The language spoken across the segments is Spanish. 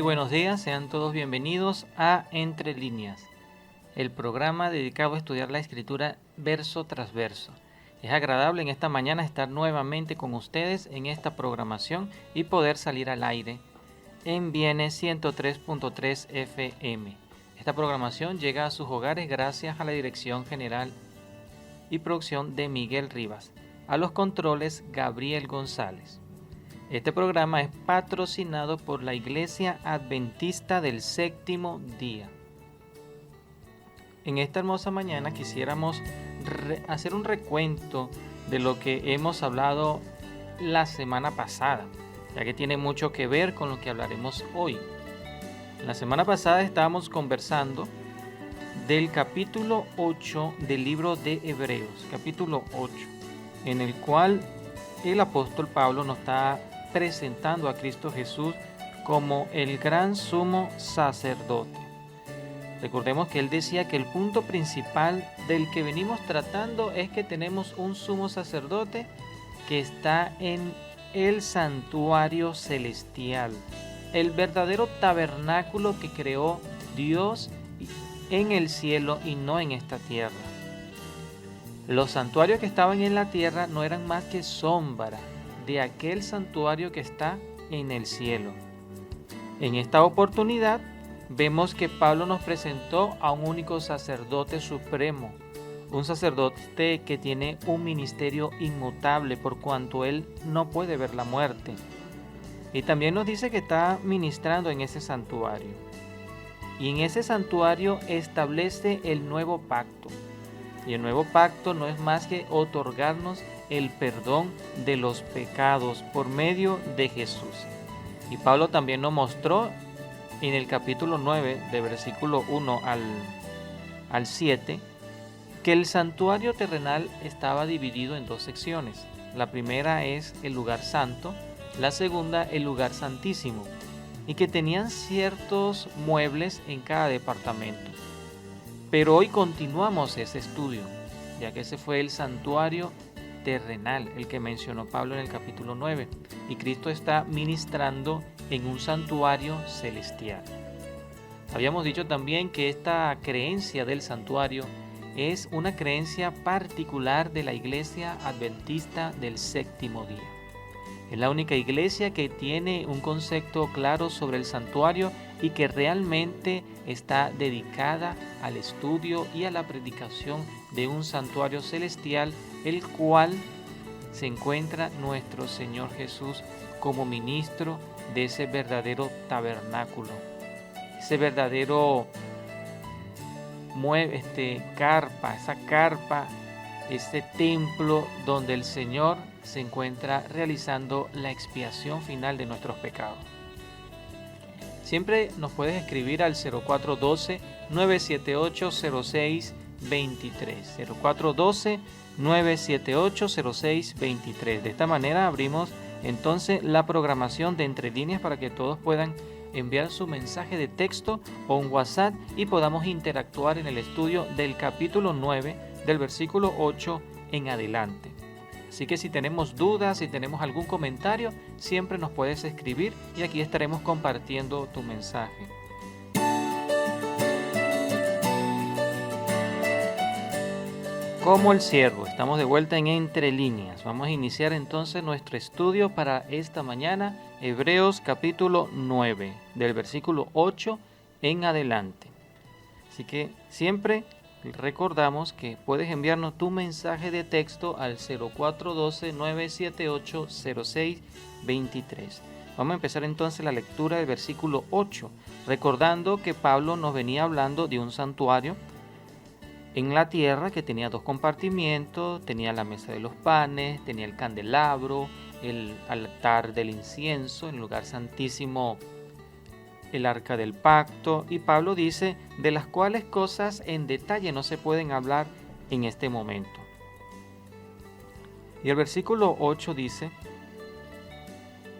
buenos días, sean todos bienvenidos a Entre Líneas, el programa dedicado a estudiar la Escritura verso tras verso. Es agradable en esta mañana estar nuevamente con ustedes en esta programación y poder salir al aire en Bienes 103.3 FM. Esta programación llega a sus hogares gracias a la dirección general y producción de Miguel Rivas, a los controles Gabriel González. Este programa es patrocinado por la Iglesia Adventista del Séptimo Día. En esta hermosa mañana quisiéramos hacer un recuento de lo que hemos hablado la semana pasada, ya que tiene mucho que ver con lo que hablaremos hoy. La semana pasada estábamos conversando del capítulo 8 del libro de Hebreos, capítulo 8, en el cual el apóstol Pablo nos está presentando a Cristo Jesús como el gran sumo sacerdote. Recordemos que él decía que el punto principal del que venimos tratando es que tenemos un sumo sacerdote que está en el santuario celestial, el verdadero tabernáculo que creó Dios en el cielo y no en esta tierra. Los santuarios que estaban en la tierra no eran más que sombra de aquel santuario que está en el cielo. En esta oportunidad vemos que Pablo nos presentó a un único sacerdote supremo, un sacerdote que tiene un ministerio inmutable por cuanto él no puede ver la muerte. Y también nos dice que está ministrando en ese santuario. Y en ese santuario establece el nuevo pacto. Y el nuevo pacto no es más que otorgarnos el perdón de los pecados por medio de Jesús. Y Pablo también nos mostró en el capítulo 9, de versículo 1 al 7, que el santuario terrenal estaba dividido en dos secciones. La primera es el lugar santo, la segunda el lugar santísimo, y que tenían ciertos muebles en cada departamento. Pero hoy continuamos ese estudio, ya que ese fue el santuario terrenal, el que mencionó Pablo en el capítulo 9, y Cristo está ministrando en un santuario celestial. Habíamos dicho también que esta creencia del santuario es una creencia particular de la Iglesia Adventista del Séptimo Día. Es la única iglesia que tiene un concepto claro sobre el santuario y que realmente está dedicada al estudio y a la predicación de un santuario celestial, el cual se encuentra nuestro Señor Jesús como ministro de ese verdadero tabernáculo, ese verdadero carpa, ese templo donde el Señor se encuentra realizando la expiación final de nuestros pecados. Siempre nos puedes escribir al 0412-978-0623, 0412-978-0623. De esta manera abrimos entonces la programación de Entre Líneas para que todos puedan enviar su mensaje de texto o un WhatsApp y podamos interactuar en el estudio del capítulo 9 del versículo 8 en adelante. Así que si tenemos dudas, si tenemos algún comentario, siempre nos puedes escribir y aquí estaremos compartiendo tu mensaje. Como el siervo, estamos de vuelta en Entre Líneas. Vamos a iniciar entonces nuestro estudio para esta mañana, Hebreos capítulo 9, del versículo 8 en adelante. Así que siempre recordamos que puedes enviarnos tu mensaje de texto al 0412-978-0623. Vamos a empezar entonces la lectura del versículo 8, recordando que Pablo nos venía hablando de un santuario en la tierra que tenía dos compartimientos, tenía la mesa de los panes, tenía el candelabro, el altar del incienso, el lugar santísimo, el arca del pacto, y Pablo dice de las cuales cosas en detalle no se pueden hablar en este momento. Y el versículo 8 dice,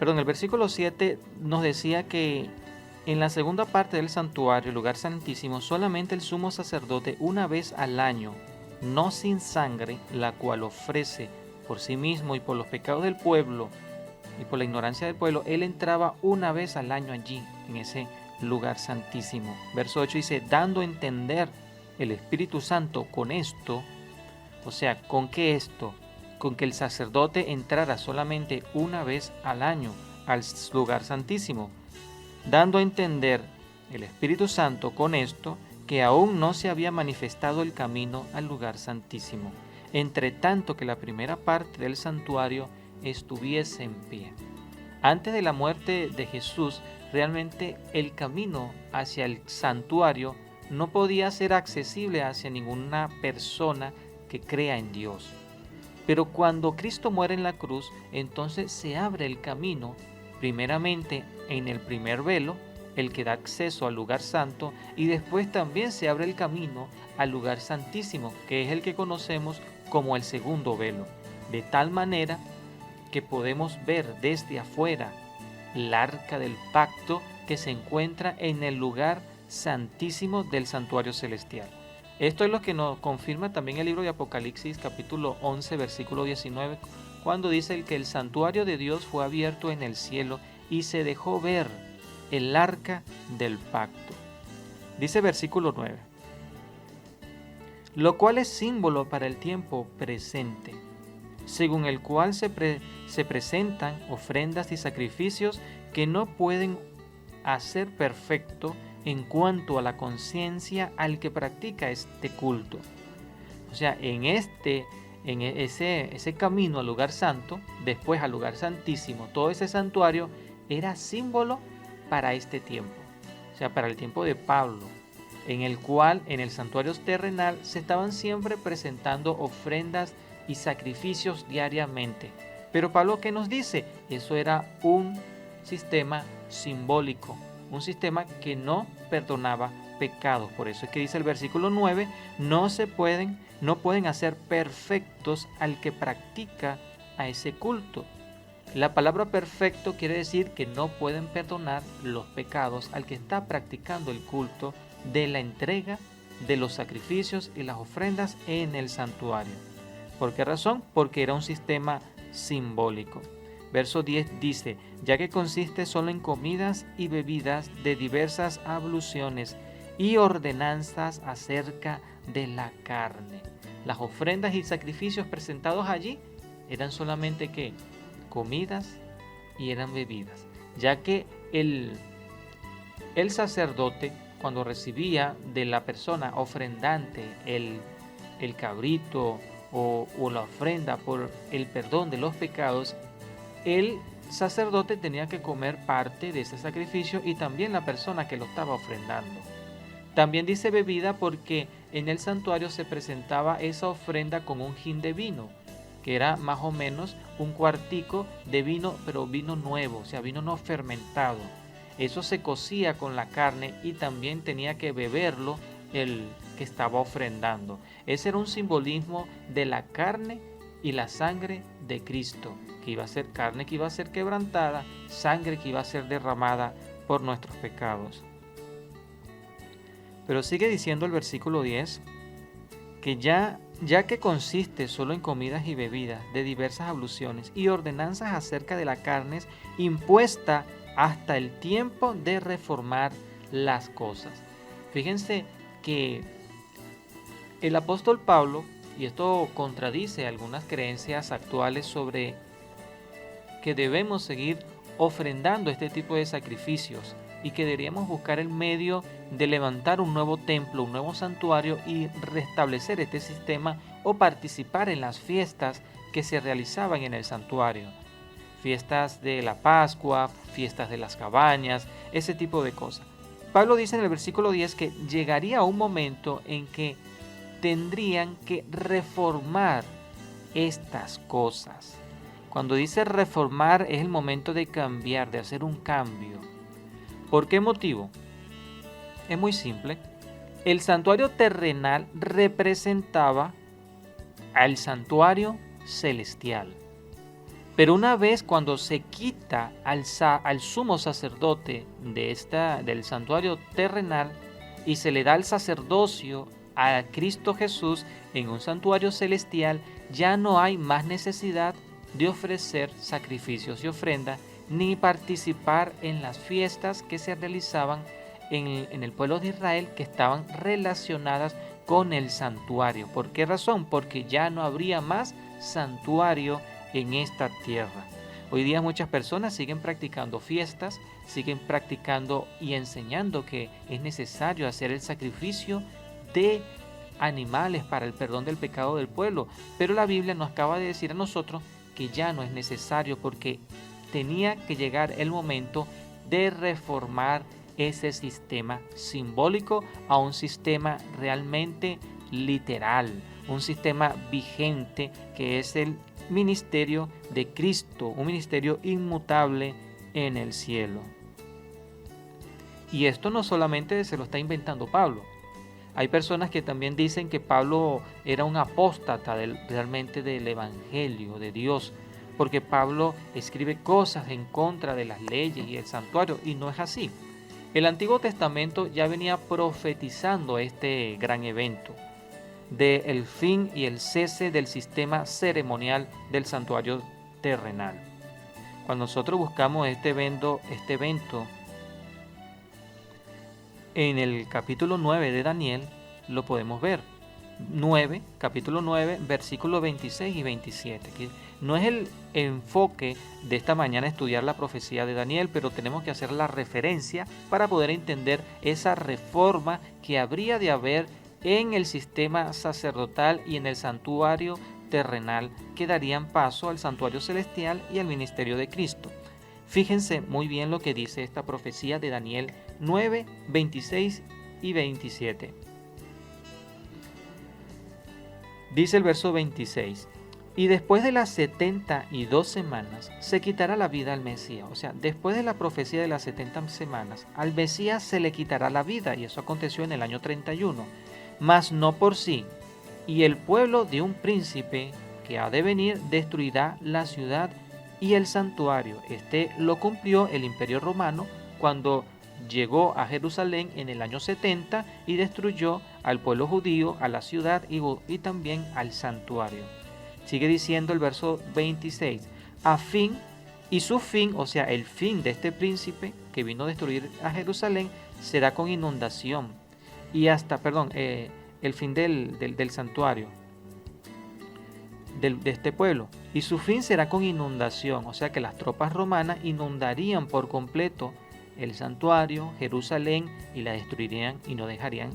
el versículo 7 nos decía que en la segunda parte del santuario, el lugar santísimo, solamente el sumo sacerdote una vez al año, no sin sangre, la cual ofrece por sí mismo y por los pecados del pueblo y por la ignorancia del pueblo, él entraba una vez al año allí, en ese lugar santísimo. Verso 8 dice, dando a entender el Espíritu Santo con esto, o sea, ¿con qué esto? Con que el sacerdote entrara solamente una vez al año al lugar santísimo, dando a entender el Espíritu Santo con esto, que aún no se había manifestado el camino al lugar santísimo, entre tanto que la primera parte del santuario estuviese en pie. Antes de la muerte de Jesús, realmente el camino hacia el santuario no podía ser accesible hacia ninguna persona que crea en Dios. Pero cuando Cristo muere en la cruz, entonces se abre el camino, primeramente en el primer velo, el que da acceso al lugar santo, y después también se abre el camino al lugar santísimo, que es el que conocemos como el segundo velo, de tal manera que podemos ver desde afuera el arca del pacto que se encuentra en el lugar santísimo del santuario celestial. Esto es lo que nos confirma también el libro de Apocalipsis capítulo 11 versículo 19, cuando dice que el santuario de Dios fue abierto en el cielo y se dejó ver el arca del pacto. Dice versículo 9, lo cual es símbolo para el tiempo presente, según el cual se presentan ofrendas y sacrificios que no pueden hacer perfecto en cuanto a la conciencia al que practica este culto. O sea, en ese camino al lugar santo, después al lugar santísimo, todo ese santuario era símbolo para este tiempo, o sea, para el tiempo de Pablo, en el cual en el santuario terrenal se estaban siempre presentando ofrendas y sacrificios diariamente. Pero Pablo, ¿qué nos dice? Eso era un sistema simbólico, un sistema que no perdonaba pecados. Por eso es que dice el versículo 9, no pueden hacer perfectos al que practica a ese culto. La palabra perfecto quiere decir que no pueden perdonar los pecados al que está practicando el culto de la entrega de los sacrificios y las ofrendas en el santuario. ¿Por qué razón? Porque era un sistema simbólico. Verso 10 dice, ya que consiste solo en comidas y bebidas de diversas abluciones y ordenanzas acerca de la carne. Las ofrendas y sacrificios presentados allí eran solamente ¿qué? Comidas y eran bebidas, ya que el sacerdote, cuando recibía de la persona ofrendante el cabrito o la ofrenda por el perdón de los pecados, el sacerdote tenía que comer parte de ese sacrificio y también la persona que lo estaba ofrendando. También dice bebida porque en el santuario se presentaba esa ofrenda con un hin de vino, que era más o menos un cuartico de vino, pero vino nuevo, o sea, vino no fermentado. Eso se cocía con la carne y también tenía que beberlo el que estaba ofrendando. Ese era un simbolismo de la carne y la sangre de Cristo, que iba a ser carne que iba a ser quebrantada, sangre que iba a ser derramada por nuestros pecados. Pero sigue diciendo el versículo 10, que ya que consiste solo en comidas y bebidas de diversas abluciones y ordenanzas acerca de la carne impuesta hasta el tiempo de reformar las cosas. Fíjense que el apóstol Pablo, y esto contradice algunas creencias actuales sobre que debemos seguir ofrendando este tipo de sacrificios y que deberíamos buscar el medio de levantar un nuevo templo, un nuevo santuario y restablecer este sistema o participar en las fiestas que se realizaban en el santuario. Fiestas de la Pascua, fiestas de las cabañas, ese tipo de cosas. Pablo dice en el versículo 10 que llegaría un momento en que tendrían que reformar estas cosas. Cuando dice reformar es el momento de cambiar, de hacer un cambio. ¿Por qué motivo? Es muy simple. El santuario terrenal representaba al santuario celestial. Pero una vez cuando se quita al sumo sacerdote del santuario terrenal y se le da el sacerdocio a Cristo Jesús en un santuario celestial, ya no hay más necesidad de ofrecer sacrificios y ofrendas ni participar en las fiestas que se realizaban en el pueblo de Israel, que estaban relacionadas con el santuario. ¿Por qué razón? Porque ya no habría más santuario en esta tierra. Hoy día muchas personas siguen practicando fiestas, siguen practicando y enseñando que es necesario hacer el sacrificio de animales para el perdón del pecado del pueblo, pero la Biblia nos acaba de decir a nosotros que ya no es necesario, porque tenía que llegar el momento de reformar ese sistema simbólico a un sistema realmente literal, un sistema vigente, que es el ministerio de Cristo, un ministerio inmutable en el cielo. Y esto no solamente se lo está inventando Pablo. Hay personas que también dicen que Pablo era un apóstata realmente del Evangelio de Dios, porque Pablo escribe cosas en contra de las leyes y el santuario, y no es así. El Antiguo Testamento ya venía profetizando este gran evento del fin y el cese del sistema ceremonial del santuario terrenal. Cuando nosotros buscamos este evento en el capítulo 9 de Daniel, lo podemos ver. Capítulo 9, versículos 26 y 27. Que no es el enfoque de esta mañana estudiar la profecía de Daniel, pero tenemos que hacer la referencia para poder entender esa reforma que habría de haber en el sistema sacerdotal y en el santuario terrenal, que darían paso al santuario celestial y al ministerio de Cristo. Fíjense muy bien lo que dice esta profecía de Daniel 9, 26 y 27. Dice el verso 26, y después de las 72 semanas se quitará la vida al Mesías. O sea, después de la profecía de las 70 semanas, al Mesías se le quitará la vida, y eso aconteció en el año 31, mas no por sí. Y el pueblo de un príncipe que ha de venir destruirá la ciudad y el santuario. Este lo cumplió el Imperio Romano cuando llegó a Jerusalén en el año 70 y destruyó al pueblo judío, a la ciudad y también al santuario. Sigue diciendo el verso 26, y su fin, o sea, el fin de este príncipe que vino a destruir a Jerusalén, será con inundación. Y el fin del santuario, de este pueblo. Y su fin será con inundación, o sea que las tropas romanas inundarían por completo el santuario, Jerusalén, y la destruirían y no dejarían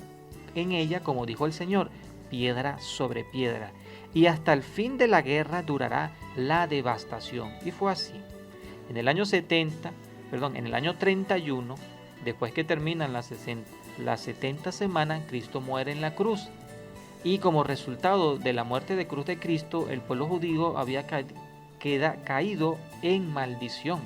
en ella, como dijo el Señor, piedra sobre piedra. Y hasta el fin de la guerra durará la devastación. Y fue así. En el año 31, después que terminan las 70 semanas, Cristo muere en la cruz. Y como resultado de la muerte de cruz de Cristo, el pueblo judío había caído en maldición,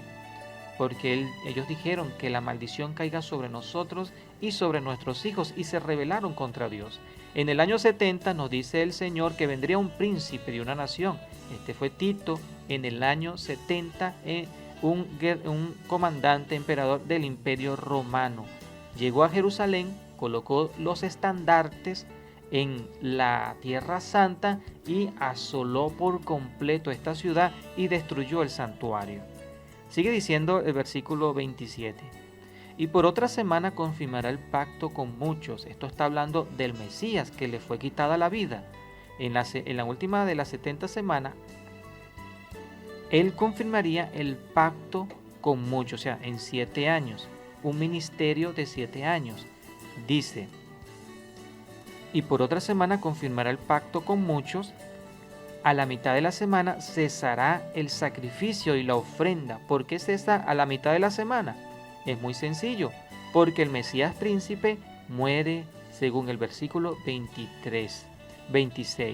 porque ellos dijeron que la maldición caiga sobre nosotros y sobre nuestros hijos, y se rebelaron contra Dios. En el año 70 nos dice el Señor que vendría un príncipe de una nación. Este fue Tito. En el año 70, un comandante emperador del Imperio Romano llegó a Jerusalén, colocó los estandartes en la Tierra Santa y asoló por completo esta ciudad y destruyó el santuario. Sigue diciendo el versículo 27. Y por otra semana confirmará el pacto con muchos. Esto está hablando del Mesías, que le fue quitada la vida. En la última de las 70 semanas, él confirmaría el pacto con muchos, o sea, en 7 años. Un ministerio de 7 años. Dice, y por otra semana confirmará el pacto con muchos. A la mitad de la semana cesará el sacrificio y la ofrenda. ¿Por qué cesa a la mitad de la semana? Es muy sencillo, porque el Mesías príncipe muere según el versículo 26.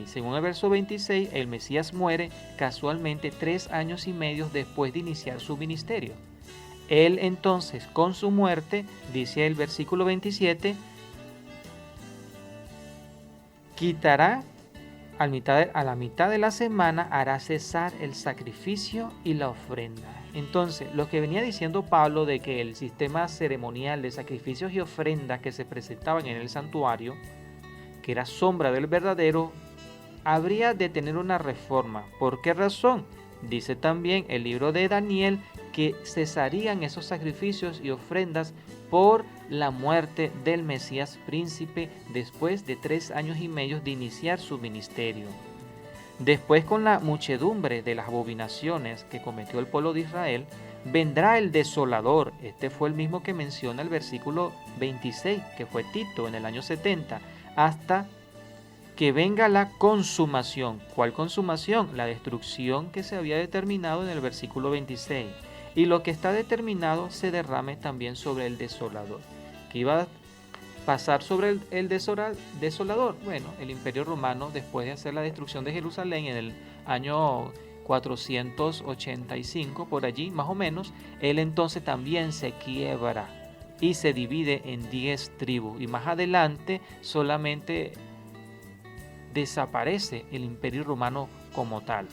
Según el verso 26, el Mesías muere casualmente 3 años y medio después de iniciar su ministerio. Él entonces, con su muerte, dice el versículo 27, quitará a la mitad de la semana, hará cesar el sacrificio y la ofrenda. Entonces, lo que venía diciendo Pablo de que el sistema ceremonial de sacrificios y ofrendas que se presentaban en el santuario, que era sombra del verdadero, habría de tener una reforma. ¿Por qué razón? Dice también el libro de Daniel que cesarían esos sacrificios y ofrendas por la muerte del Mesías príncipe después de 3 años y medio de iniciar su ministerio. Después, con la muchedumbre de las abominaciones que cometió el pueblo de Israel, vendrá el desolador. Este fue el mismo que menciona el versículo 26, que fue Tito en el año 70, hasta que venga la consumación. ¿Cuál consumación? La destrucción que se había determinado en el versículo 26. Y lo que está determinado se derrame también sobre el desolador. ¿Qué iba a pasar sobre el desolador? Bueno, el Imperio Romano, después de hacer la destrucción de Jerusalén en el año 485, por allí más o menos, él entonces también se quiebra y se divide en 10 tribus. Y más adelante solamente desaparece el Imperio Romano como tal.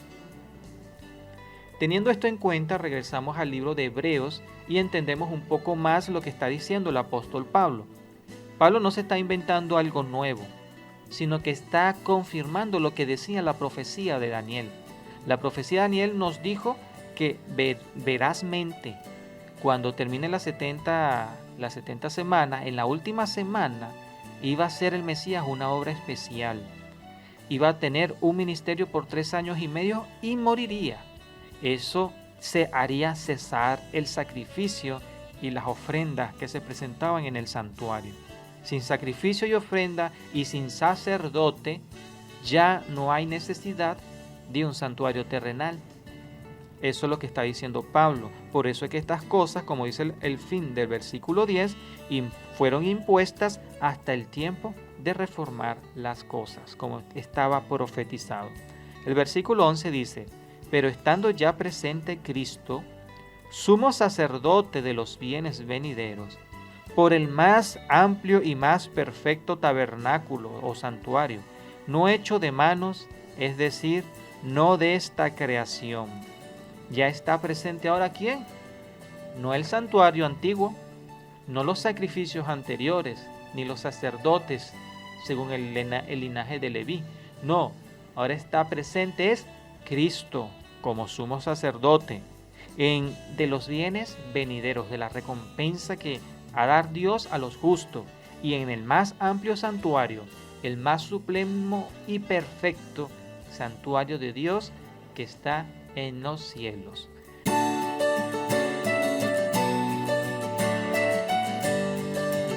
Teniendo esto en cuenta, regresamos al libro de Hebreos y entendemos un poco más lo que está diciendo el apóstol Pablo. Pablo no se está inventando algo nuevo, sino que está confirmando lo que decía la profecía de Daniel. La profecía de Daniel nos dijo que verazmente, cuando termine las 70 semanas, en la última semana, iba a ser el Mesías una obra especial. Iba a tener un ministerio por 3 años y medio y moriría. Eso se haría cesar el sacrificio y las ofrendas que se presentaban en el santuario. Sin sacrificio y ofrenda y sin sacerdote, ya no hay necesidad de un santuario terrenal. Eso es lo que está diciendo Pablo. Por eso es que estas cosas, como dice el fin del versículo 10, fueron impuestas hasta el tiempo de reformar las cosas, como estaba profetizado. El versículo 11 dice: pero estando ya presente Cristo, sumo sacerdote de los bienes venideros, por el más amplio y más perfecto tabernáculo o santuario, no hecho de manos, es decir, no de esta creación. Ya está presente ahora ¿quién? No el santuario antiguo, no los sacrificios anteriores, ni los sacerdotes según el linaje de Leví. No, ahora está presente es Cristo como sumo sacerdote de los bienes venideros, de la recompensa que a dar Dios a los justos, y en el más amplio santuario, el más supremo y perfecto santuario de Dios que está en los cielos.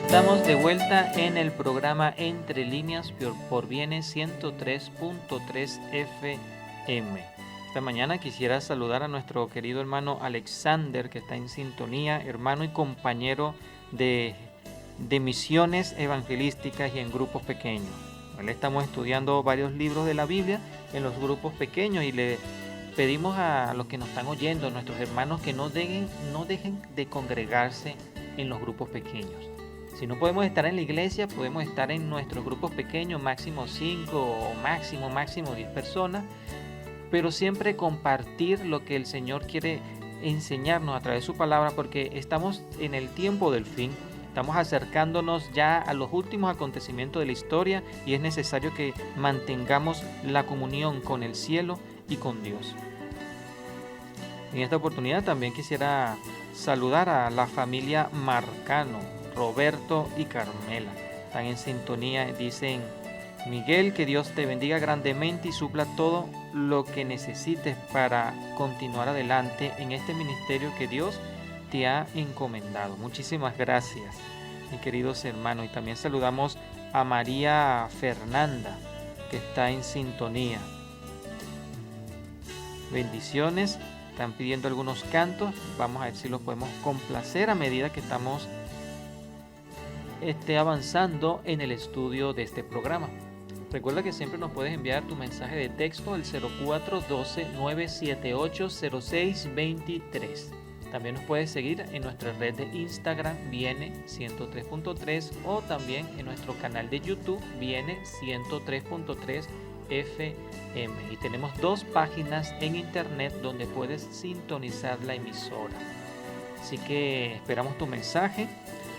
Estamos de vuelta en el programa Entre Líneas por Bienes 103.3 FM. Esta mañana quisiera saludar a nuestro querido hermano Alexander, que está en sintonía, hermano y compañero de misiones evangelísticas y en grupos pequeños. Le estamos estudiando varios libros de la Biblia en los grupos pequeños y le pedimos a los que nos están oyendo, nuestros hermanos, que no dejen de congregarse en los grupos pequeños. Si no podemos estar en la iglesia, podemos estar en nuestros grupos pequeños, máximo 5 o máximo 10 personas, pero siempre compartir lo que el Señor quiere enseñarnos a través de su palabra, porque estamos en el tiempo del fin, estamos acercándonos ya a los últimos acontecimientos de la historia y es necesario que mantengamos la comunión con el cielo y con Dios. En esta oportunidad también quisiera saludar a la familia Marcano, Roberto y Carmela. Están en sintonía, dicen: Miguel, que Dios te bendiga grandemente y supla todo lo que necesites para continuar adelante en este ministerio que Dios te ha encomendado. Muchísimas gracias, mis queridos hermanos. Y también saludamos a María Fernanda, que está en sintonía. Bendiciones. Están pidiendo algunos cantos. Vamos a ver si los podemos complacer a medida que estamos avanzando en el estudio de este programa. Recuerda que siempre nos puedes enviar tu mensaje de texto al 0412-978-0623. También nos puedes seguir en nuestra red de Instagram, Viene 103.3, o también en nuestro canal de YouTube, Viene 103.3 FM. Y tenemos 2 páginas en internet donde puedes sintonizar la emisora. Así que esperamos tu mensaje,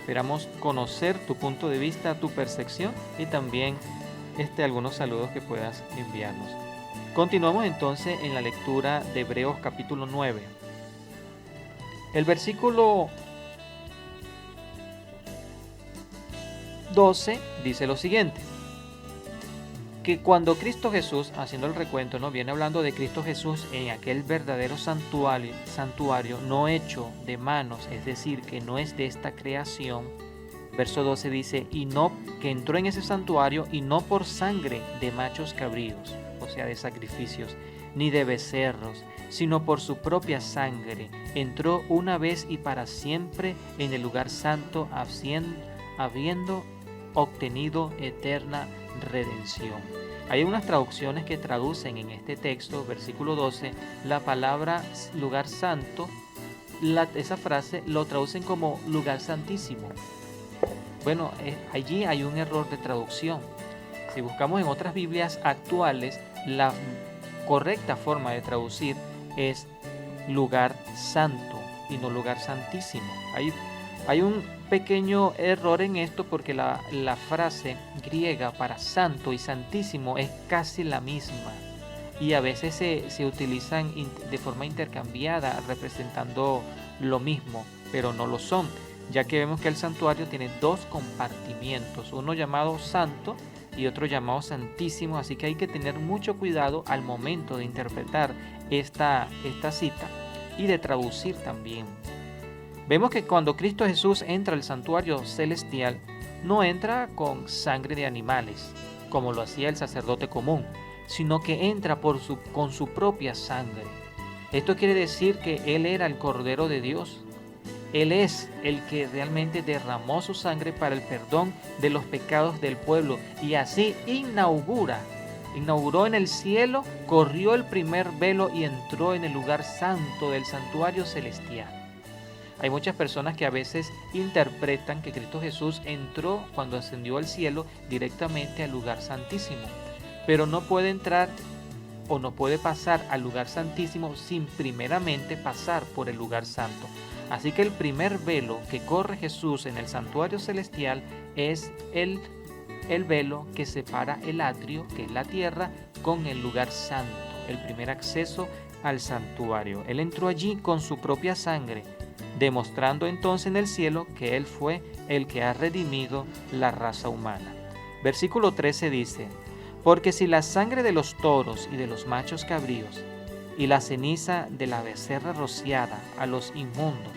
esperamos conocer tu punto de vista, tu percepción y también algunos saludos que puedas enviarnos. Continuamos entonces en la lectura de Hebreos capítulo 9. El versículo 12 dice lo siguiente, que cuando Cristo Jesús, haciendo el recuento, ¿no?, viene hablando de Cristo Jesús en aquel verdadero santuario no hecho de manos, es decir, que no es de esta creación. Verso 12 dice, y no, que entró en ese santuario y no por sangre de machos cabríos, o sea, de sacrificios, ni de becerros, sino por su propia sangre. Entró una vez y para siempre en el lugar santo, habiendo obtenido eterna redención. Hay unas traducciones que traducen en este texto, versículo 12, la palabra lugar santo, esa frase lo traducen como lugar santísimo. Bueno, allí hay un error de traducción. Si buscamos en otras Biblias actuales, la correcta forma de traducir es lugar santo y no lugar santísimo. Hay un pequeño error en esto porque la frase griega para santo y santísimo es casi la misma y a veces se utilizan de forma intercambiada representando lo mismo, pero no lo son, ya que vemos que el santuario tiene dos compartimientos, uno llamado santo y otro llamado santísimo, así que hay que tener mucho cuidado al momento de interpretar esta cita y de traducir también. Vemos que cuando Cristo Jesús entra al santuario celestial, no entra con sangre de animales, como lo hacía el sacerdote común, sino que entra con su propia sangre. Esto quiere decir que Él era el Cordero de Dios. Él es el que realmente derramó su sangre para el perdón de los pecados del pueblo y así inauguró en el cielo, corrió el primer velo y entró en el lugar santo del santuario celestial. Hay muchas personas que a veces interpretan que Cristo Jesús entró cuando ascendió al cielo directamente al lugar santísimo, pero no puede entrar o no puede pasar al lugar santísimo sin primeramente pasar por el lugar santo. Así que el primer velo que corre Jesús en el santuario celestial es el velo que separa el atrio, que es la tierra, con el lugar santo, el primer acceso al santuario. Él entró allí con su propia sangre, demostrando entonces en el cielo que Él fue el que ha redimido la raza humana. Versículo 13 dice, porque si la sangre de los toros y de los machos cabríos y la ceniza de la becerra rociada a los inmundos,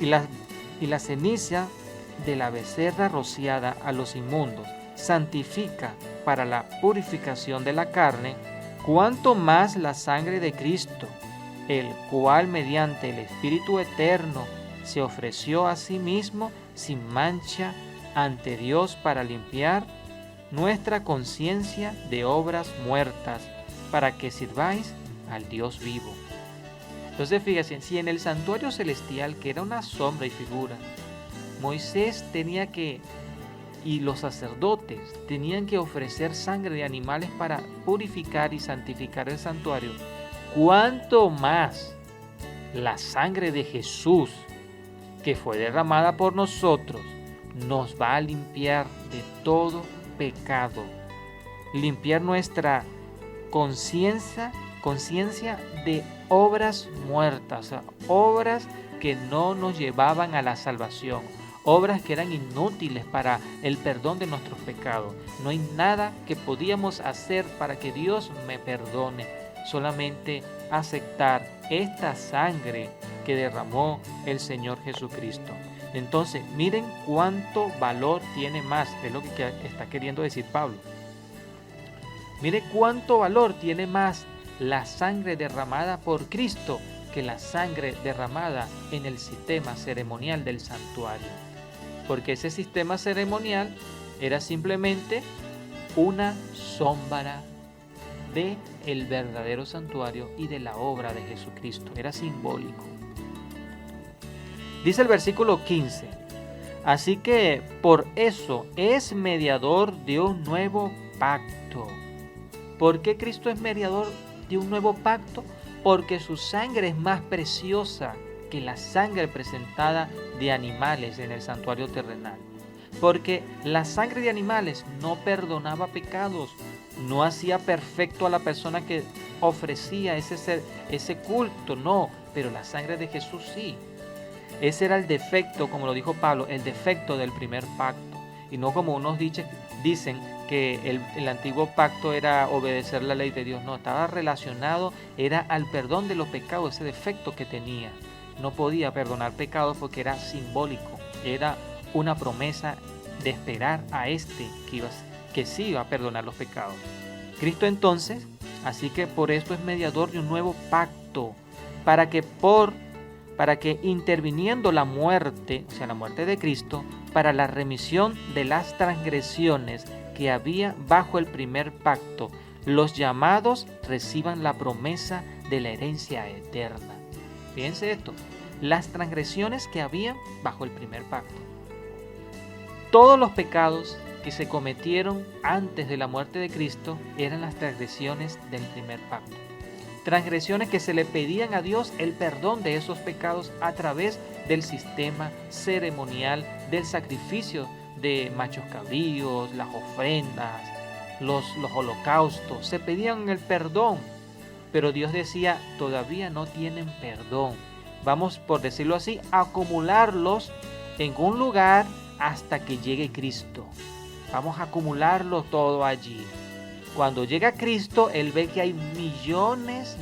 y la ceniza de la becerra rociada a los inmundos santifica para la purificación de la carne, cuánto más la sangre de Cristo, el cual mediante el Espíritu Eterno se ofreció a sí mismo sin mancha ante Dios para limpiar nuestra conciencia de obras muertas, para que sirváis al Dios vivo. Entonces fíjense, si en el santuario celestial, que era una sombra y figura, Moisés y los sacerdotes tenían que ofrecer sangre de animales para purificar y santificar el santuario, ¿cuánto más la sangre de Jesús, que fue derramada por nosotros, nos va a limpiar de todo pecado, limpiar nuestra conciencia de obras muertas, o sea, obras que no nos llevaban a la salvación, obras que eran inútiles para el perdón de nuestros pecados. No hay nada que podíamos hacer para que Dios me perdone, solamente aceptar esta sangre que derramó el Señor Jesucristo. Entonces, miren cuánto valor tiene más, es lo que está queriendo decir Pablo. Mire cuánto valor tiene más la sangre derramada por Cristo que la sangre derramada en el sistema ceremonial del santuario. Porque ese sistema ceremonial era simplemente una sombra de el verdadero santuario y de la obra de Jesucristo. Era simbólico. Dice el versículo 15, así que por eso es mediador de un nuevo pacto. ¿Por qué Cristo es mediador de un nuevo pacto? Porque su sangre es más preciosa que la sangre presentada de animales en el santuario terrenal. Porque la sangre de animales no perdonaba pecados, no hacía perfecto a la persona que ofrecía ese culto, no, pero la sangre de Jesús sí. Ese era el defecto, como lo dijo Pablo, el defecto del primer pacto. Y no como unos dicen que el antiguo pacto era obedecer la ley de Dios. No, estaba relacionado, era al perdón de los pecados, ese defecto que tenía. No podía perdonar pecados porque era simbólico, era una promesa de esperar a que sí iba a perdonar los pecados. Cristo entonces, así que por esto es mediador de un nuevo pacto, para que interviniendo la muerte, o sea, la muerte de Cristo, para la remisión de las transgresiones que había bajo el primer pacto, los llamados reciban la promesa de la herencia eterna. Fíjense esto, las transgresiones que había bajo el primer pacto. Todos los pecados que se cometieron antes de la muerte de Cristo eran las transgresiones del primer pacto. Transgresiones que se le pedían a Dios el perdón de esos pecados a través del sistema ceremonial del sacrificio de machos cabríos, las ofrendas, los holocaustos. Se pedían el perdón, pero Dios decía, todavía no tienen perdón. Vamos, por decirlo así, a acumularlos en un lugar hasta que llegue Cristo. Vamos a acumularlo todo allí. Cuando llega Cristo, Él ve que hay millones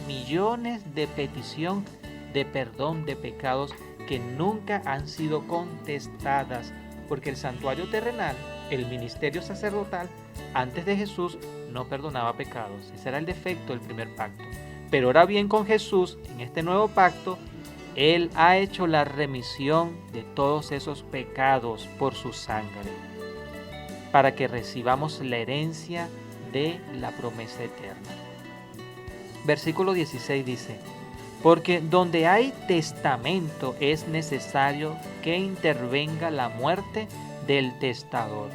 de petición de perdón de pecados que nunca han sido contestadas, porque el santuario terrenal, el ministerio sacerdotal, antes de Jesús no perdonaba pecados. Ese era el defecto del primer pacto. Pero ahora bien, con Jesús, en este nuevo pacto, Él ha hecho la remisión de todos esos pecados por su sangre, para que recibamos la herencia de la promesa eterna. Versículo 16 dice, porque donde hay testamento es necesario que intervenga la muerte del testador.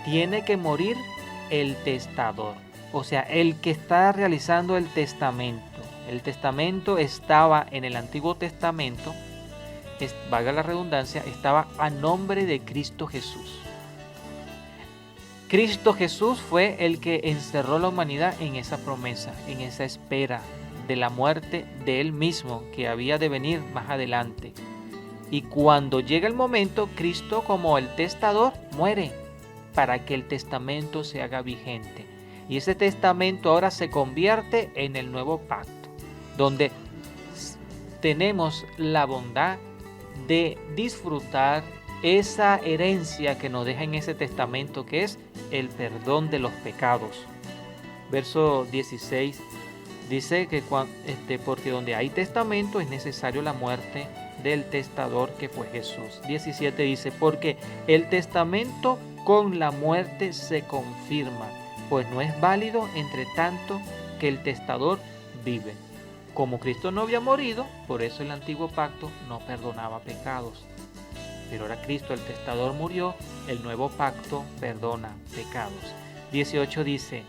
Tiene que morir el testador, o sea, el que está realizando el testamento. El testamento estaba en el Antiguo Testamento, valga la redundancia, estaba a nombre de Cristo Jesús. Cristo Jesús fue el que encerró la humanidad en esa promesa, en esa espera de la muerte de Él mismo que había de venir más adelante. Y cuando llega el momento, Cristo como el testador muere para que el testamento se haga vigente. Y ese testamento ahora se convierte en el nuevo pacto, donde tenemos la bondad de disfrutar esa herencia que nos deja en ese testamento, que es el perdón de los pecados. Verso 16 dice que porque donde hay testamento es necesario la muerte del testador, que fue Jesús. 17 dice, porque el testamento con la muerte se confirma, pues no es válido entre tanto que el testador vive. Como Cristo no había morido, por eso el antiguo pacto no perdonaba pecados. Pero ahora Cristo, el testador, murió, el nuevo pacto perdona pecados. 18 dice,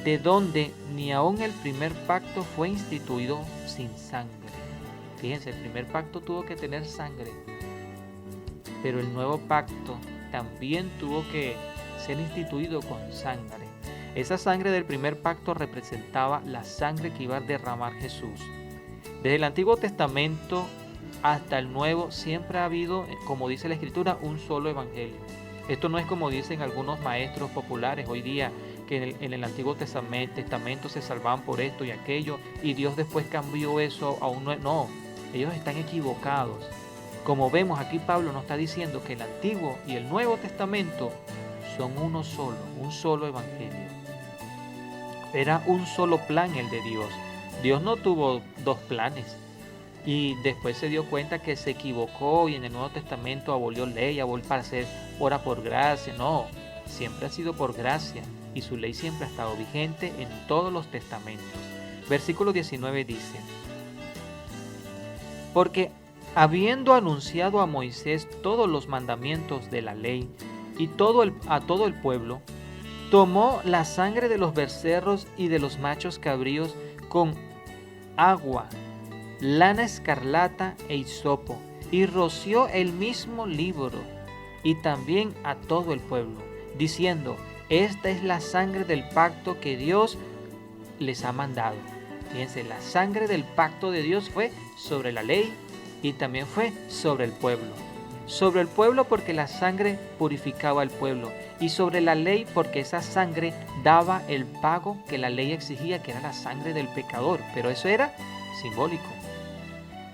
de donde ni aun el primer pacto fue instituido sin sangre. Fíjense, el primer pacto tuvo que tener sangre, pero el nuevo pacto también tuvo que ser instituido con sangre. Esa sangre del primer pacto representaba la sangre que iba a derramar Jesús. Desde el Antiguo Testamento hasta el Nuevo siempre ha habido, como dice la Escritura, un solo evangelio. Esto no es como dicen algunos maestros populares hoy día, que en el Antiguo Testamento se salvaban por esto y aquello, y Dios después cambió eso a un nuevo. No, ellos están equivocados. Como vemos aquí, Pablo nos está diciendo que el Antiguo y el Nuevo Testamento son uno solo, un solo evangelio. Era un solo plan el de Dios. Dios no tuvo dos planes. Y después se dio cuenta que se equivocó y en el Nuevo Testamento abolió ley, para hacer ora por gracia. No, siempre ha sido por gracia y su ley siempre ha estado vigente en todos los testamentos. Versículo 19 dice, porque habiendo anunciado a Moisés todos los mandamientos de la ley y a todo el pueblo, tomó la sangre de los becerros y de los machos cabríos con agua, lana escarlata e hisopo, y roció el mismo libro, y también a todo el pueblo, diciendo, esta es la sangre del pacto que Dios les ha mandado. Fíjense, la sangre del pacto de Dios fue sobre la ley y también fue sobre el pueblo. Sobre el pueblo porque la sangre purificaba al pueblo, y sobre la ley porque esa sangre daba el pago que la ley exigía, que era la sangre del pecador, pero eso era simbólico.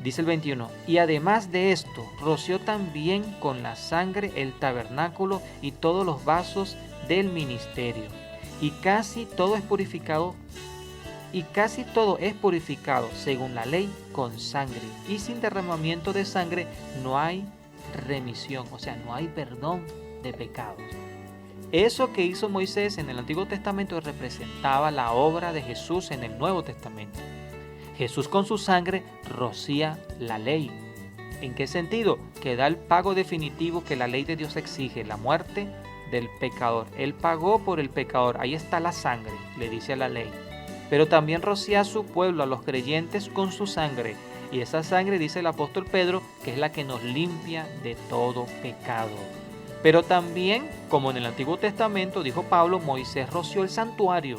Dice el 21, y además de esto, roció también con la sangre el tabernáculo y todos los vasos del ministerio, y casi todo es purificado según la ley con sangre, y sin derramamiento de sangre no hay remisión, o sea, no hay perdón de pecados. Eso que hizo Moisés en el Antiguo Testamento representaba la obra de Jesús en el Nuevo Testamento. Jesús con su sangre rocía la ley. ¿En qué sentido? Que da el pago definitivo que la ley de Dios exige, la muerte del pecador. Él pagó por el pecador, ahí está la sangre, le dice a la ley. Pero también rocía a su pueblo, a los creyentes, con su sangre. Y esa sangre, dice el apóstol Pedro, que es la que nos limpia de todo pecado. Pero también, como en el Antiguo Testamento, dijo Pablo, Moisés roció el santuario.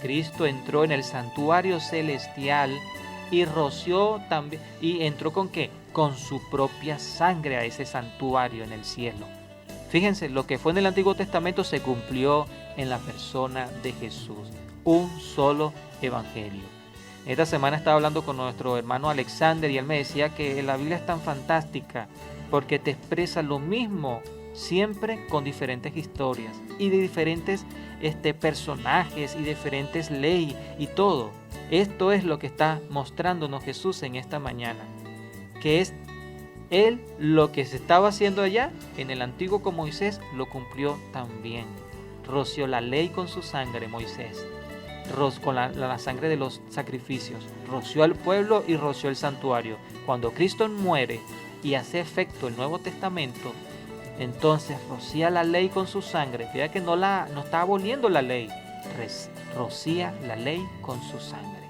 Cristo entró en el santuario celestial y roció también. ¿Y entró con qué? Con su propia sangre a ese santuario en el cielo. Fíjense, lo que fue en el Antiguo Testamento se cumplió en la persona de Jesús. Un solo evangelio. Esta semana estaba hablando con nuestro hermano Alexander y él me decía que la Biblia es tan fantástica porque te expresa lo mismo siempre con diferentes historias y de diferentes personajes y diferentes leyes y todo. Esto es lo que está mostrándonos Jesús en esta mañana, que es Él lo que se estaba haciendo allá en el antiguo con Moisés lo cumplió también. Roció la ley con su sangre Moisés, con la sangre de los sacrificios, roció al pueblo y roció el santuario. Cuando Cristo muere y hace efecto el Nuevo Testamento, entonces rocía la ley con su sangre. Fíjate que no está aboliendo la ley, rocía la ley con su sangre,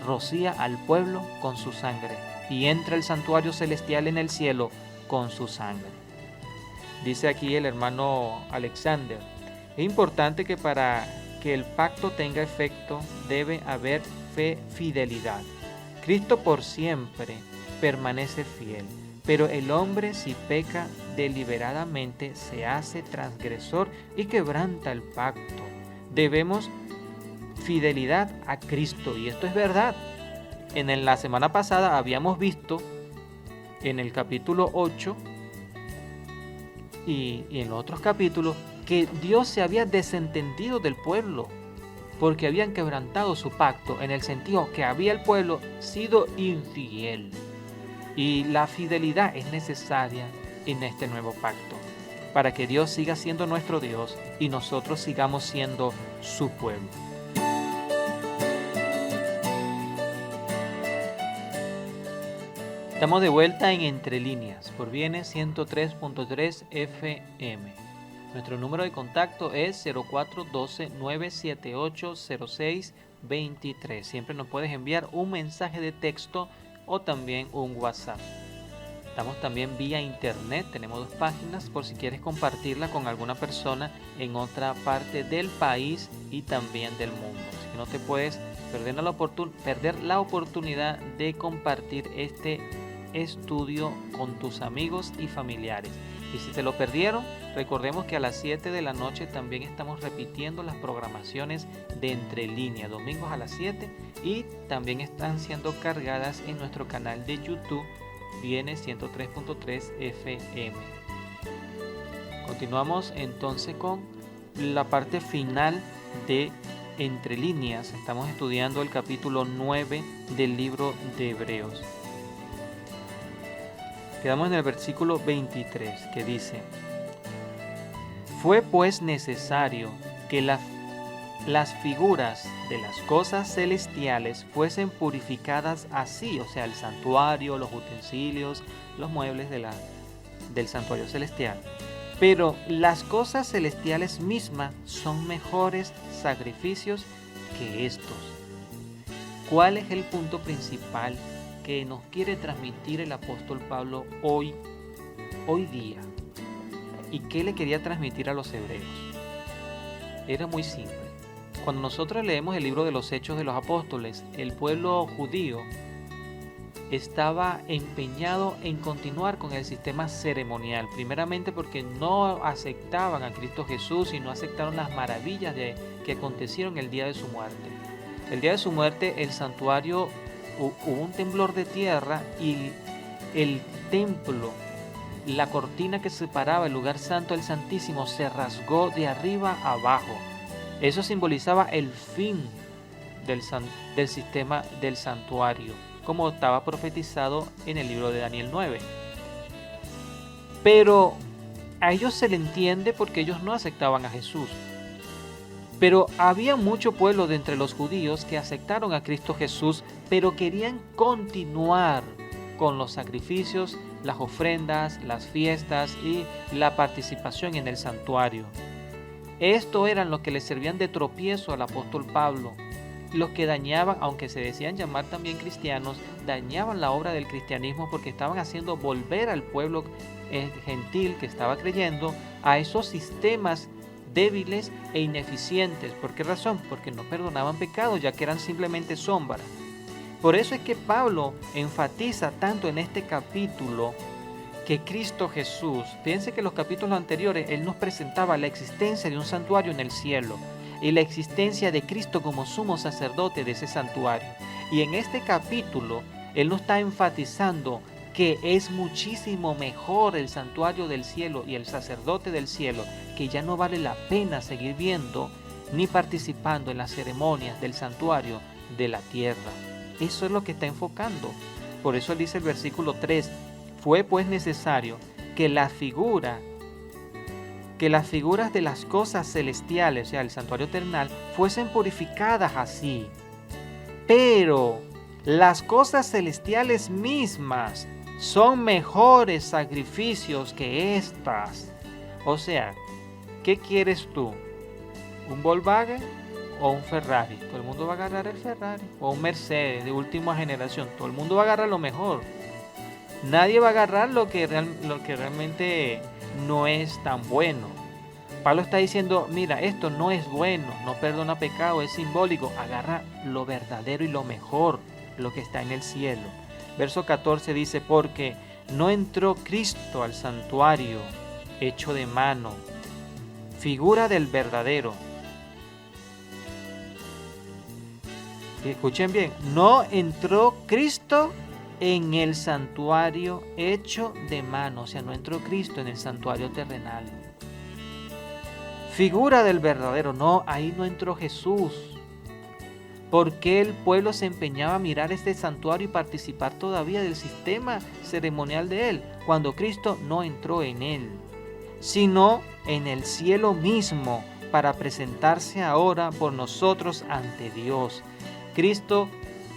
rocía al pueblo con su sangre y entra el santuario celestial en el cielo con su sangre. Dice aquí el hermano Alexander, es importante que para que el pacto tenga efecto debe haber fidelidad. Cristo por siempre permanece fiel, pero el hombre si peca deliberadamente se hace transgresor y quebranta el pacto. Debemos fidelidad a Cristo y esto es verdad. En la semana pasada habíamos visto en el capítulo 8 y en otros capítulos que Dios se había desentendido del pueblo porque habían quebrantado su pacto, en el sentido que había el pueblo sido infiel. Y la fidelidad es necesaria en este nuevo pacto, para que Dios siga siendo nuestro Dios y nosotros sigamos siendo su pueblo. Estamos de vuelta en Entre Líneas por Bienes 103.3 FM. Nuestro número de contacto es 0412-978-0623. Siempre nos puedes enviar un mensaje de texto o también un WhatsApp. Estamos también vía internet, tenemos 2 páginas por si quieres compartirla con alguna persona en otra parte del país y también del mundo. Así que no te puedes perder la oportunidad de compartir este estudio con tus amigos y familiares. Y si te lo perdieron, recordemos que a las 7 de la noche también estamos repitiendo las programaciones de Entre Líneas, domingos a las 7, y también están siendo cargadas en nuestro canal de YouTube, Bienes 103.3 FM. Continuamos entonces con la parte final de Entre Líneas. Estamos estudiando el capítulo 9 del libro de Hebreos. Quedamos en el versículo 23 que dice: Fue pues necesario que las figuras de las cosas celestiales fuesen purificadas así, o sea, el santuario, los utensilios, los muebles del santuario celestial. Pero las cosas celestiales mismas son mejores sacrificios que estos. ¿Cuál es el punto principal que nos quiere transmitir el apóstol Pablo hoy día? ¿Y qué le quería transmitir a los hebreos? Era muy simple. Cuando nosotros leemos el libro de los Hechos de los Apóstoles, el pueblo judío estaba empeñado en continuar con el sistema ceremonial, primeramente porque no aceptaban a Cristo Jesús y no aceptaron las maravillas que acontecieron el día de su muerte. El día de su muerte, el santuario, hubo un temblor de tierra y el templo, la cortina que separaba el lugar santo del Santísimo, se rasgó de arriba a abajo. Eso simbolizaba el fin del sistema del santuario, como estaba profetizado en el libro de Daniel 9. Pero a ellos se le entiende porque ellos no aceptaban a Jesús. Pero había mucho pueblo de entre los judíos que aceptaron a Cristo Jesús, pero querían continuar con los sacrificios, las ofrendas, las fiestas y la participación en el santuario. Esto eran los que le servían de tropiezo al apóstol Pablo. Los que dañaban, aunque se decían llamar también cristianos, dañaban la obra del cristianismo porque estaban haciendo volver al pueblo gentil que estaba creyendo a esos sistemas débiles e ineficientes. ¿Por qué razón? Porque no perdonaban pecados, ya que eran simplemente sombras. Por eso es que Pablo enfatiza tanto en este capítulo que Cristo Jesús, fíjense que en los capítulos anteriores él nos presentaba la existencia de un santuario en el cielo y la existencia de Cristo como sumo sacerdote de ese santuario. Y en este capítulo él nos está enfatizando que es muchísimo mejor el santuario del cielo y el sacerdote del cielo, que ya no vale la pena seguir viendo ni participando en las ceremonias del santuario de la tierra. Eso es lo que está enfocando. Por eso él dice el versículo 3, fue pues necesario que las figuras de las cosas celestiales, o sea, el santuario terrenal, fuesen purificadas así. Pero las cosas celestiales mismas son mejores sacrificios que estas. O sea, ¿qué quieres tú? ¿Un Volkswagen o un Ferrari? Todo el mundo va a agarrar el Ferrari. O un Mercedes de última generación. Todo el mundo va a agarrar lo mejor. Nadie va a agarrar lo que realmente no es tan bueno. Pablo está diciendo, mira, esto no es bueno, no perdona pecado, es simbólico. Agarra lo verdadero y lo mejor, lo que está en el cielo. Verso 14 dice, porque no entró Cristo al santuario hecho de mano, figura del verdadero. Escuchen bien, no entró Cristo en el santuario hecho de mano, o sea, no entró Cristo en el santuario terrenal. Figura del verdadero, no, ahí no entró Jesús. ¿Por qué el pueblo se empeñaba a mirar este santuario y participar todavía del sistema ceremonial de él, cuando Cristo no entró en él, sino en el cielo mismo, para presentarse ahora por nosotros ante Dios? Cristo,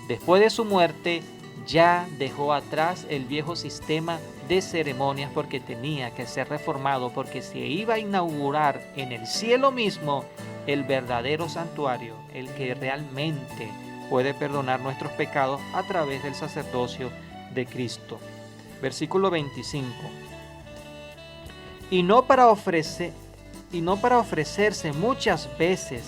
después de su muerte, ya dejó atrás el viejo sistema de ceremonias porque tenía que ser reformado, porque se iba a inaugurar en el cielo mismo el verdadero santuario, el que realmente puede perdonar nuestros pecados a través del sacerdocio de Cristo. Versículo 25. Y no para ofrecerse muchas veces,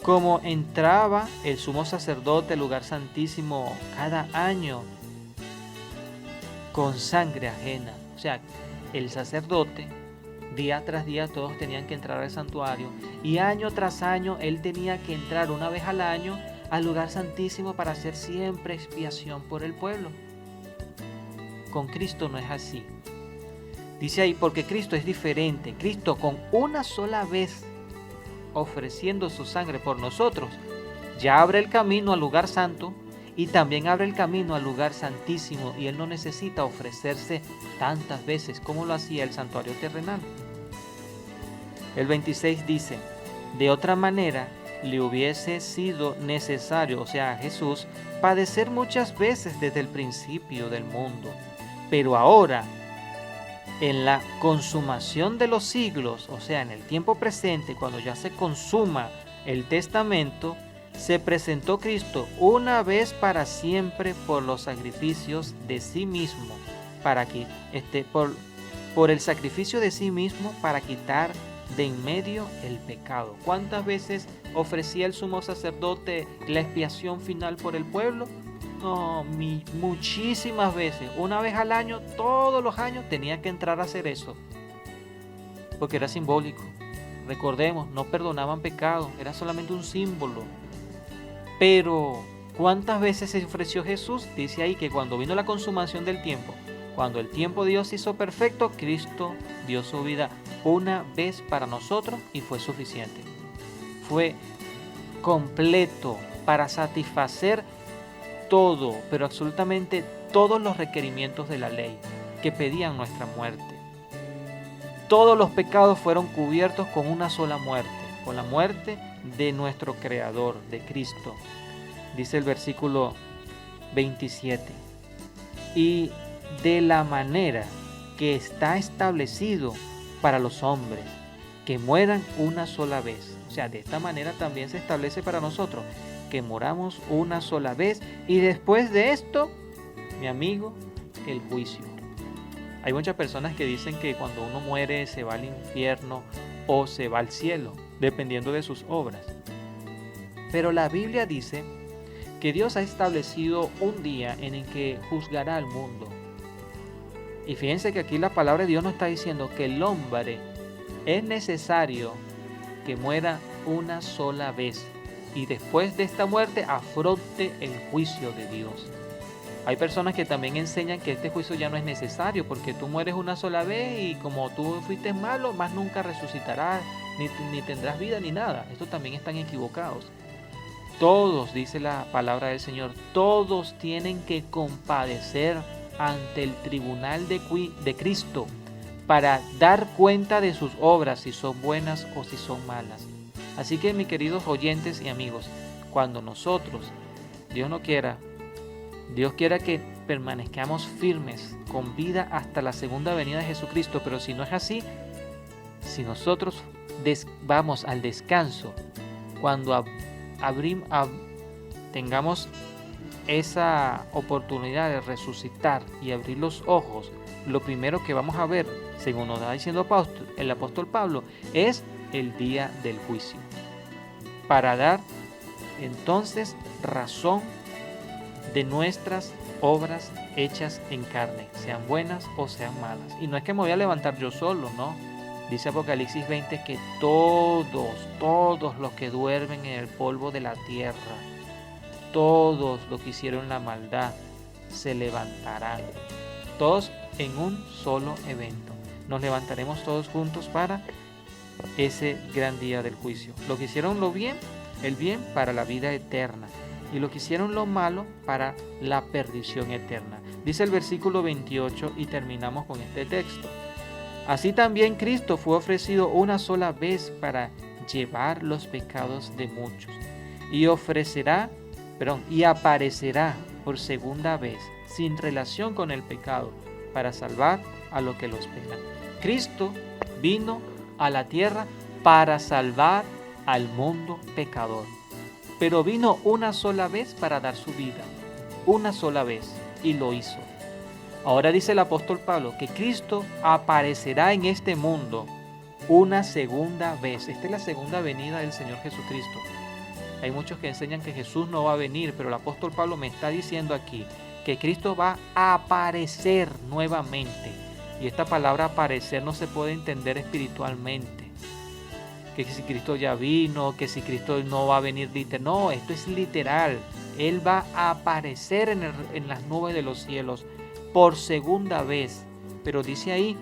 como entraba el sumo sacerdote al lugar santísimo cada año con sangre ajena. O sea, el sacerdote, día tras día, todos tenían que entrar al santuario, y año tras año él tenía que entrar una vez al año al lugar santísimo para hacer siempre expiación por el pueblo. Con Cristo no es así. Dice ahí, porque Cristo es diferente. Cristo, con una sola vez ofreciendo su sangre por nosotros, ya abre el camino al lugar santo y también abre el camino al lugar santísimo, y él no necesita ofrecerse tantas veces como lo hacía el santuario terrenal. El 26 dice, de otra manera le hubiese sido necesario, o sea, a Jesús, padecer muchas veces desde el principio del mundo, pero ahora, en la consumación de los siglos, o sea, en el tiempo presente, cuando ya se consuma el testamento, se presentó Cristo una vez para siempre por los sacrificios de sí mismo, por el sacrificio de sí mismo para quitar de en medio el pecado. ¿Cuántas veces ofrecía el sumo sacerdote la expiación final por el pueblo? No, muchísimas veces. Una vez al año, todos los años tenía que entrar a hacer eso, porque era simbólico. Recordemos, no perdonaban pecados, era solamente un símbolo. Pero ¿cuántas veces se ofreció Jesús? Dice ahí que cuando vino la consumación del tiempo, cuando el tiempo de Dios se hizo perfecto, Cristo dio su vida una vez para nosotros y fue suficiente. Fue completo para satisfacer todo, pero absolutamente todos los requerimientos de la ley que pedían nuestra muerte. Todos los pecados fueron cubiertos con una sola muerte, con la muerte de nuestro Creador, de Cristo. Dice el versículo 27. Y de la manera que está establecido para los hombres, que mueran una sola vez. O sea, de esta manera también se establece para nosotros, que moramos una sola vez y después de esto, mi amigo, el juicio. Hay muchas personas que dicen que cuando uno muere se va al infierno o se va al cielo, dependiendo de sus obras. Pero la Biblia dice que Dios ha establecido un día en el que juzgará al mundo. Y fíjense que aquí la palabra de Dios nos está diciendo que el hombre es necesario que muera una sola vez y después de esta muerte afronte el juicio de Dios. Hay personas que también enseñan que este juicio ya no es necesario porque tú mueres una sola vez y como tú fuiste malo, más nunca resucitarás, ni tendrás vida ni nada. Estos también están equivocados. Todos, dice la palabra del Señor, todos tienen que compadecer ante el tribunal de Cristo para dar cuenta de sus obras, si son buenas o si son malas. Así que, mis queridos oyentes y amigos, cuando nosotros, Dios no quiera, Dios quiera que permanezcamos firmes con vida hasta la segunda venida de Jesucristo, pero si no es así, si nosotros vamos al descanso, cuando tengamos esa oportunidad de resucitar y abrir los ojos, lo primero que vamos a ver, según nos está diciendo el apóstol Pablo, es el día del juicio, para dar entonces razón de nuestras obras hechas en carne, sean buenas o sean malas. Y no es que me voy a levantar yo solo, no. Dice Apocalipsis 20 que todos los que duermen en el polvo de la tierra, todos los que hicieron la maldad, se levantarán. Todos en un solo evento. Nos levantaremos todos juntos para ese gran día del juicio. Los que hicieron el bien para la vida eterna. Y los que hicieron lo malo para la perdición eterna. Dice el versículo 28 y terminamos con este texto. Así también Cristo fue ofrecido una sola vez para llevar los pecados de muchos. Y aparecerá por segunda vez, sin relación con el pecado, para salvar a los que lo esperan. Cristo vino a la tierra para salvar al mundo pecador. Pero vino una sola vez para dar su vida, una sola vez, y lo hizo. Ahora dice el apóstol Pablo que Cristo aparecerá en este mundo una segunda vez. Esta es la segunda venida del Señor Jesucristo. Hay muchos que enseñan que Jesús no va a venir, pero el apóstol Pablo me está diciendo aquí que Cristo va a aparecer nuevamente. Y esta palabra aparecer no se puede entender espiritualmente. Que si Cristo ya vino, que si Cristo no va a venir literal. No, esto es literal. Él va a aparecer en las nubes de los cielos por segunda vez. Pero dice ahí,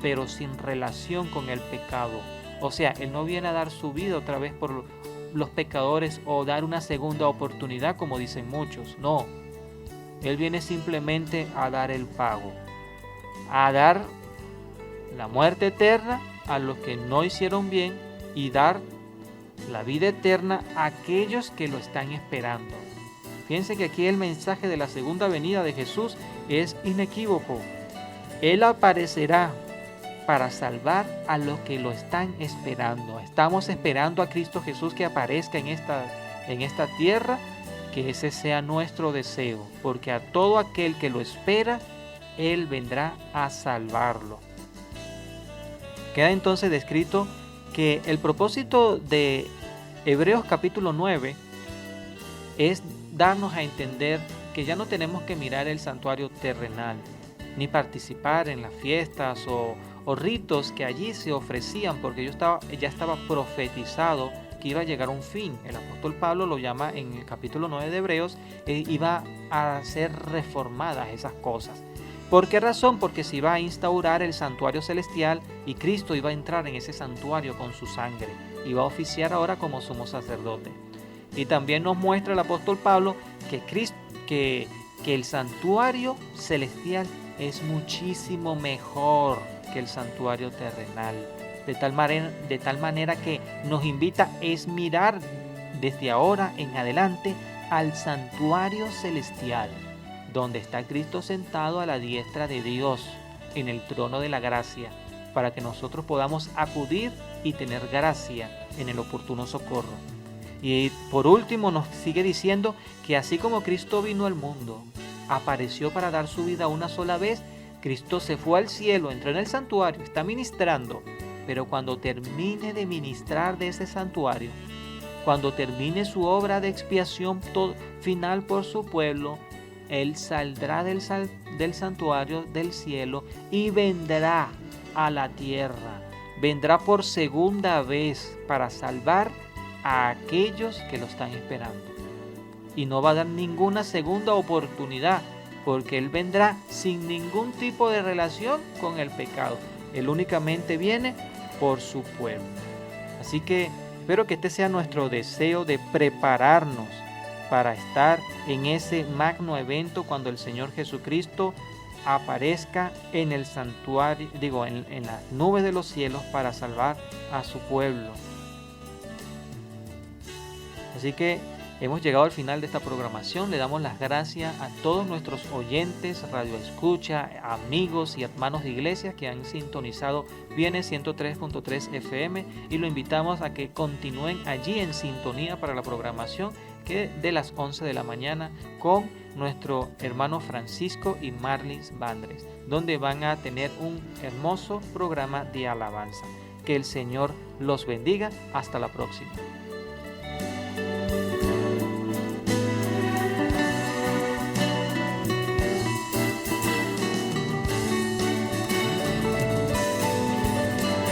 pero sin relación con el pecado. O sea, Él no viene a dar su vida otra vez por los pecadores o dar una segunda oportunidad como dicen muchos. No, Él viene simplemente a dar el pago. A dar la muerte eterna a los que no hicieron bien y dar la vida eterna a aquellos que lo están esperando. Fíjense que aquí el mensaje de la segunda venida de Jesús es inequívoco. Él aparecerá para salvar a los que lo están esperando. Estamos esperando a Cristo Jesús que aparezca en esta tierra, que ese sea nuestro deseo, porque a todo aquel que lo espera, Él vendrá a salvarlo. Queda entonces descrito que el propósito de Hebreos capítulo 9 es darnos a entender que ya no tenemos que mirar el santuario terrenal, ni participar en las fiestas o ritos que allí se ofrecían, porque ya estaba profetizado que iba a llegar un fin. El apóstol Pablo lo llama en el capítulo 9 de Hebreos, iba a ser reformadas esas cosas. ¿Por qué razón? Porque se iba a instaurar el santuario celestial y Cristo iba a entrar en ese santuario con su sangre. Iba a oficiar ahora como sumo sacerdote. Y también nos muestra el apóstol Pablo que el santuario celestial es muchísimo mejor que el santuario terrenal. De tal manera que nos invita a mirar desde ahora en adelante al santuario celestial, donde está Cristo sentado a la diestra de Dios en el trono de la gracia, para que nosotros podamos acudir y tener gracia en el oportuno socorro. Y por último nos sigue diciendo que así como Cristo vino al mundo, apareció para dar su vida una sola vez, Cristo se fue al cielo, entró en el santuario, está ministrando, pero cuando termine de ministrar de ese santuario, cuando termine su obra de expiación final por su pueblo, Él saldrá del santuario del cielo y vendrá a la tierra. Vendrá por segunda vez para salvar a aquellos que lo están esperando. Y no va a dar ninguna segunda oportunidad, porque Él vendrá sin ningún tipo de relación con el pecado. Él únicamente viene por su pueblo. Así que espero que este sea nuestro deseo de prepararnos para estar en ese magno evento cuando el Señor Jesucristo aparezca en el santuario, en las nubes de los cielos para salvar a su pueblo. Así que hemos llegado al final de esta programación. Le damos las gracias a todos nuestros oyentes, radioescucha, amigos y hermanos de iglesia que han sintonizado Viene 103.3 FM y lo invitamos a que continúen allí en sintonía para la programación que de las 11 de la mañana con nuestro hermano Francisco y Marlins Bandres, donde van a tener un hermoso programa de alabanza. Que el Señor los bendiga. Hasta la próxima.